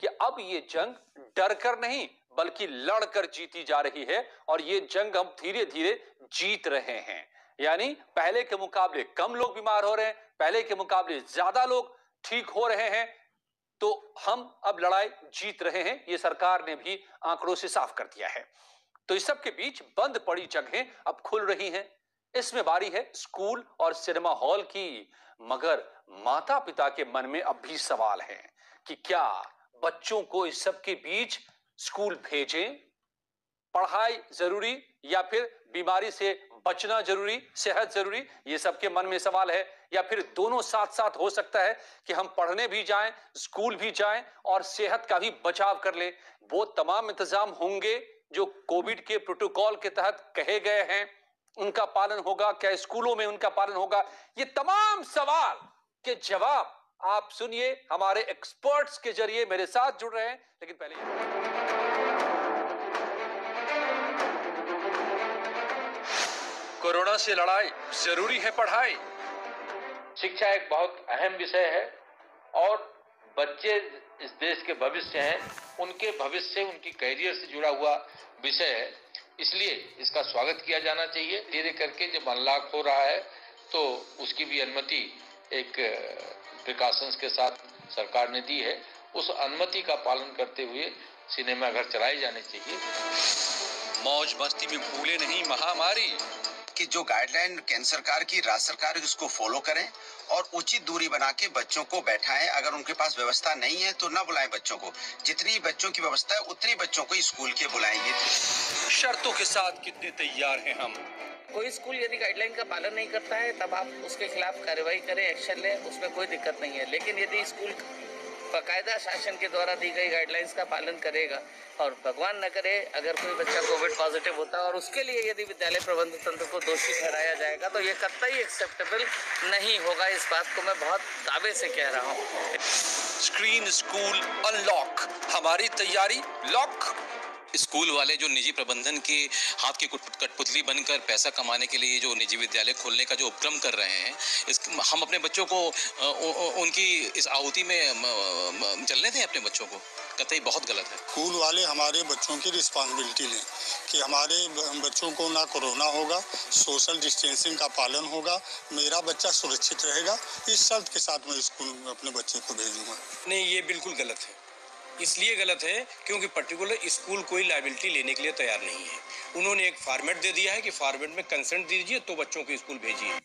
कि अब ये जंग डर कर नहीं बल्कि लड़कर जीती जा रही है और ये जंग हम धीरे धीरे जीत रहे हैं। यानी पहले के मुकाबले कम लोग बीमार हो रहे हैं, पहले के मुकाबले ज्यादा लोग ठीक हो रहे हैं, तो हम अब लड़ाई जीत रहे हैं। ये सरकार ने भी आंकड़ों से साफ कर दिया है। तो इस सब के बीच बंद पड़ी जगहें अब खुल रही हैं। इसमें बारी है स्कूल और सिनेमा हॉल की, मगर माता पिता के मन में अब भी सवाल है कि क्या बच्चों को इस सब के बीच स्कूल भेजें? पढ़ाई जरूरी या फिर बीमारी से बचना जरूरी, सेहत जरूरी? ये सबके मन में सवाल है। या फिर दोनों साथ साथ हो सकता है कि हम पढ़ने भी जाएं, स्कूल भी जाएं और सेहत का भी बचाव कर लें? वो तमाम इंतजाम होंगे जो कोविड के प्रोटोकॉल के तहत कहे गए हैं, उनका पालन होगा? क्या स्कूलों में उनका पालन होगा? ये तमाम सवाल के जवाब आप सुनिए, हमारे एक्सपर्ट्स के जरिए मेरे साथ जुड़ रहे हैं। लेकिन पहले कोरोना से लड़ाई जरूरी है पढ़ाई। शिक्षा एक बहुत अहम विषय है और बच्चे इस देश के भविष्य हैं, उनके भविष्य से, उनकी कैरियर से जुड़ा हुआ विषय है। इसलिए इसका स्वागत किया जाना चाहिए। धीरे करके जब अनलॉक हो रहा है तो उसकी भी अनुमति एक प्रिकॉशंस के साथ सरकार ने दी है। उस अनुमति का पालन करते हुए सिनेमा घर चलाए जाने चाहिए। मौज मस्ती में भूले नहीं महामारी कि जो गाइडलाइन केंद्र सरकार की, राज्य सरकार की, उसको फॉलो करें और उचित दूरी बना के बच्चों को बैठाएं। अगर उनके पास व्यवस्था नहीं है तो ना बुलाएं बच्चों को। जितनी बच्चों की व्यवस्था है उतनी बच्चों को स्कूल के बुलाएंगे। शर्तों के साथ कितने तैयार हैं हम? कोई स्कूल यदि गाइडलाइन का पालन नहीं करता है तब आप उसके खिलाफ कार्रवाई करें, एक्शन लें, उसमें कोई दिक्कत नहीं है। लेकिन यदि स्कूल बाकायदा शासन के द्वारा दी गई गाइडलाइंस का पालन करेगा और भगवान न करे अगर कोई बच्चा कोविड पॉजिटिव होता है और उसके लिए यदि विद्यालय प्रबंधन तंत्र को दोषी ठहराया जाएगा तो ये कतई एक्सेप्टेबल नहीं होगा। इस बात को मैं बहुत दावे से कह रहा हूँ। स्क्रीन स्कूल अनलॉक, हमारी तैयारी लॉक। स्कूल वाले जो निजी प्रबंधन के हाथ की कठपुतली बनकर पैसा कमाने के लिए जो निजी विद्यालय खोलने का जो उपक्रम कर रहे हैं, हम अपने बच्चों को उनकी इस आहुति में चलने दें? अपने बच्चों को कतई बहुत गलत है। स्कूल वाले हमारे बच्चों की रिस्पॉन्सिबिलिटी लें कि हमारे बच्चों को ना कोरोना होगा, सोशल डिस्टेंसिंग का पालन होगा, मेरा बच्चा सुरक्षित रहेगा। इस शर्त के साथ मैं स्कूल में अपने बच्चे को भेजूंगा। नहीं, ये बिल्कुल गलत है। इसलिए गलत है क्योंकि पर्टिकुलर स्कूल कोई लायबिलिटी लेने के लिए तैयार नहीं है। उन्होंने एक फॉर्मेट दे दिया है कि फॉर्मेट में कंसेंट दीजिए तो बच्चों को स्कूल भेजिए।